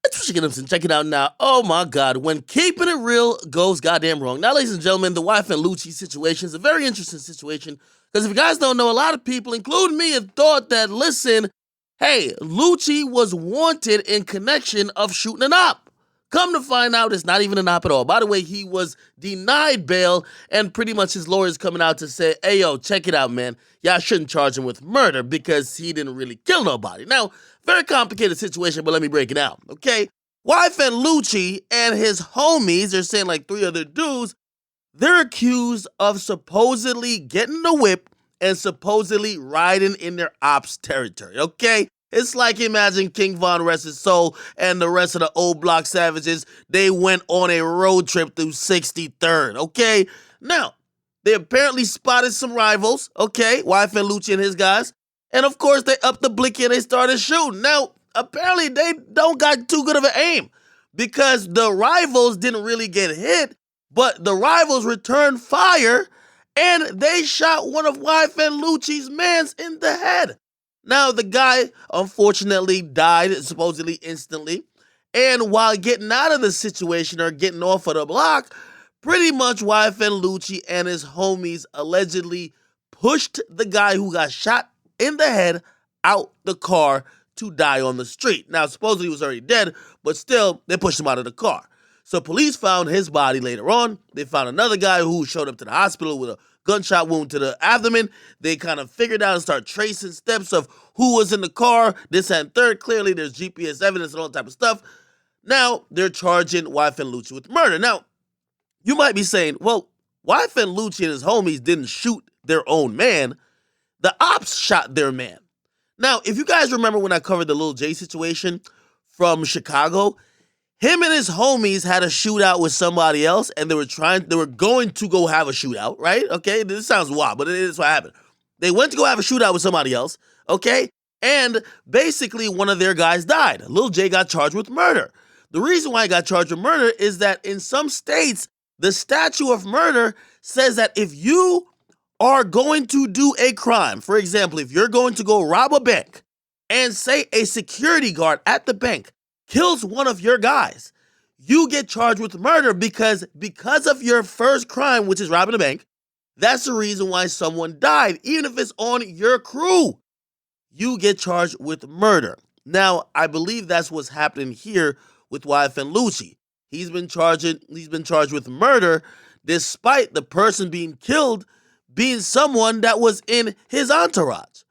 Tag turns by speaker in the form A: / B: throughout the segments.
A: It's Richard Gibson. Check it out now. Oh my God, when keeping it real goes goddamn wrong. Now, ladies and gentlemen, the wife and Lucci situation is a very interesting situation because if you guys don't know, a lot of people, including me, have thought that, listen, hey, Lucci was wanted in connection of shooting an op. Come to find out, it's not even an op at all. By the way, he was denied bail, and pretty much his lawyers coming out to say, hey, yo, check it out, man. Y'all shouldn't charge him with murder because he didn't really kill nobody. Now, very complicated situation, but let me break it down, okay? Wife and Lucci and his homies, they're saying like three other dudes, they're accused of supposedly getting the whip and supposedly riding in their ops territory, okay? It's like imagine King Von rest his soul and the rest of the old block savages, they went on a road trip through 63rd, okay? Now, they apparently spotted some rivals, okay? Wife and Lucci and his guys. And of course, they upped the blicky and they started shooting. Now, apparently, they don't got too good of an aim because the rivals didn't really get hit, but the rivals returned fire and they shot one of Wife and Lucci's mans in the head. Now, the guy unfortunately died supposedly instantly. And while getting out of the situation or getting off of the block, pretty much Wife and Lucci and his homies allegedly pushed the guy who got shot in the head out the car to die on the street. Now, supposedly he was already dead, but still, they pushed him out of the car. So police found his body later on. They found another guy who showed up to the hospital with a gunshot wound to the abdomen. They kind of figured out and start tracing steps of who was in the car, this and third. Clearly, there's GPS evidence and all that type of stuff. Now, they're charging Wife and Lucci with murder. Now, you might be saying, well, Wife and Lucci and his homies didn't shoot their own man. The ops shot their man. Now, if you guys remember when I covered the Lil J situation from Chicago, him and his homies had a shootout with somebody else, and they were going to go have a shootout, right? Okay, this sounds wild, but it is what happened. They went to go have a shootout with somebody else, okay? And basically, one of their guys died. Lil J got charged with murder. The reason why he got charged with murder is that in some states, the statute of murder says that if you are going to do a crime, for example, if you're going to go rob a bank and say a security guard at the bank kills one of your guys, you get charged with murder because of your first crime, which is robbing a bank. That's the reason why someone died, even if it's on your crew. You get charged with murder. Now, I believe that's what's happening here with Wife and Lucci. He's been charged with murder despite the person being killed being someone that was in his entourage.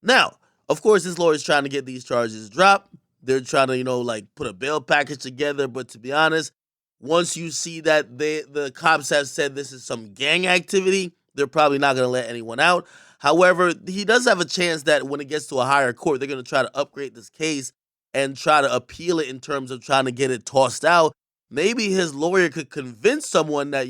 A: Now, of course, his lawyer's trying to get these charges dropped. They're trying to, put a bail package together. But to be honest, once you see that the cops have said this is some gang activity, they're probably not going to let anyone out. However, he does have a chance that when it gets to a higher court, they're going to try to upgrade this case and try to appeal it in terms of trying to get it tossed out. Maybe his lawyer could convince someone that,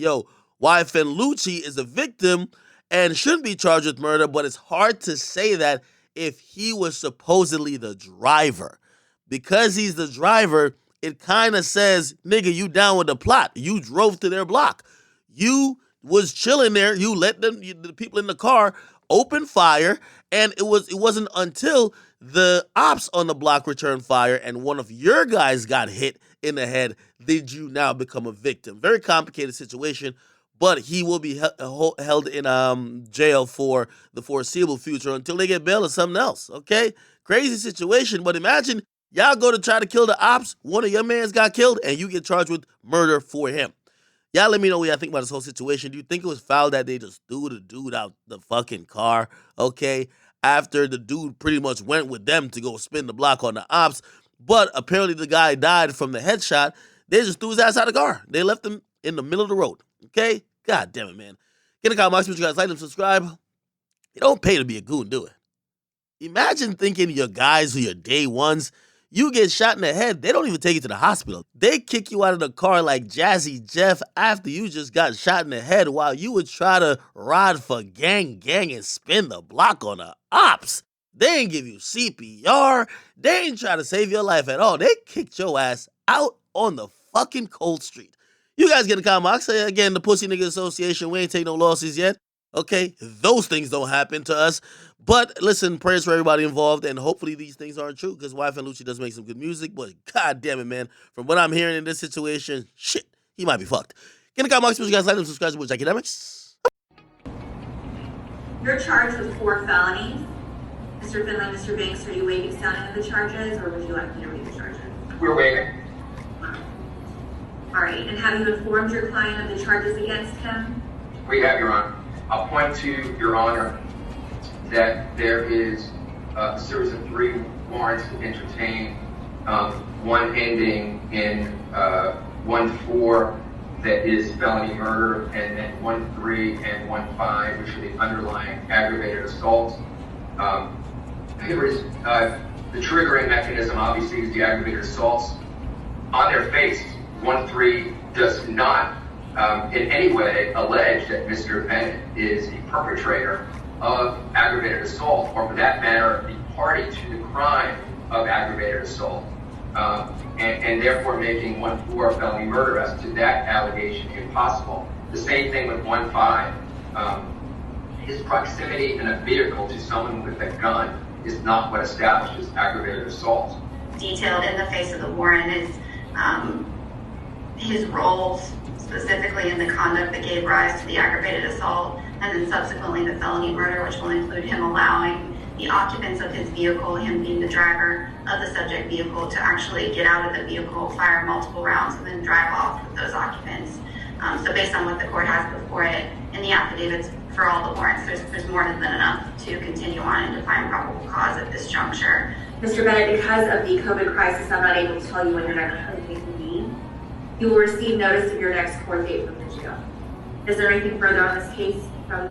A: Wife and Lucci is a victim and shouldn't be charged with murder, but it's hard to say that if he was supposedly the driver. Because he's the driver, it kind of says, nigga, you down with the plot. You drove to their block. You was chilling there. You let the people in the car open fire, and it wasn't until the ops on the block returned fire and one of your guys got hit in the head did you now become a victim. Very complicated situation. But he will be held in jail for the foreseeable future until they get bail or something else, okay? Crazy situation, but imagine y'all go to try to kill the ops, one of your mans got killed, and you get charged with murder for him. Y'all let me know what y'all think about this whole situation. Do you think it was foul that they just threw the dude out the fucking car, okay? After the dude pretty much went with them to go spin the block on the ops, but apparently the guy died from the headshot. They just threw his ass out of the car. They left him in the middle of the road. Okay? God damn it, man. Get in the comment box, you guys like and subscribe. You don't pay to be a goon, do it. Imagine thinking your guys who your day ones, you get shot in the head, they don't even take you to the hospital. They kick you out of the car like Jazzy Jeff after you just got shot in the head while you would try to ride for gang and spin the block on the ops. They ain't give you CPR. They ain't try to save your life at all. They kicked your ass out on the fucking cold street. You guys get in the comment box. Again, the Pussy Nigga Association, we ain't take no losses yet. Okay, those things don't happen to us. But listen, prayers for everybody involved, and hopefully these things aren't true because YFN Lucci does make some good music. But god damn it, man, from what I'm hearing in this situation, shit, he might be fucked. Get the comments, you guys like and subscribe to Which Academics.
B: You're charged with 4 felonies. Mr. Finley, Mr. Banks, are you waiving sounding of the charges, or would you like me to read the charges?
C: We're waiving.
B: All right, and have you informed your client of the charges against him?
C: We have, Your Honor. I'll point to Your Honor that there is a series of 3 warrants to entertain, one ending in 1-4 that is felony murder, and then 1-3 and 1-5, which are the underlying aggravated assaults. There is the triggering mechanism, obviously, is the aggravated assaults. On their face, 1-3 does not in any way allege that Mr. Bennett is a perpetrator of aggravated assault, or for that matter, the party to the crime of aggravated assault, and therefore making 1-4 felony murder as to that allegation impossible. The same thing with 1-5. His proximity in a vehicle to someone with a gun is not what establishes aggravated assault.
B: Detailed in the face of the warrant is his roles, specifically in the conduct that gave rise to the aggravated assault, and then subsequently the felony murder, which will include him allowing the occupants of his vehicle, him being the driver of the subject vehicle, to actually get out of the vehicle, fire multiple rounds, and then drive off with those occupants. So based on what the court has before it in the affidavits for all the warrants, there's more than enough to continue on and to find probable cause at this juncture.
D: Mr. Bennett, because of the COVID crisis, I'm not able to tell you when your next court date will be. You will receive notice of your next court date from the jail. Is there anything further on this case from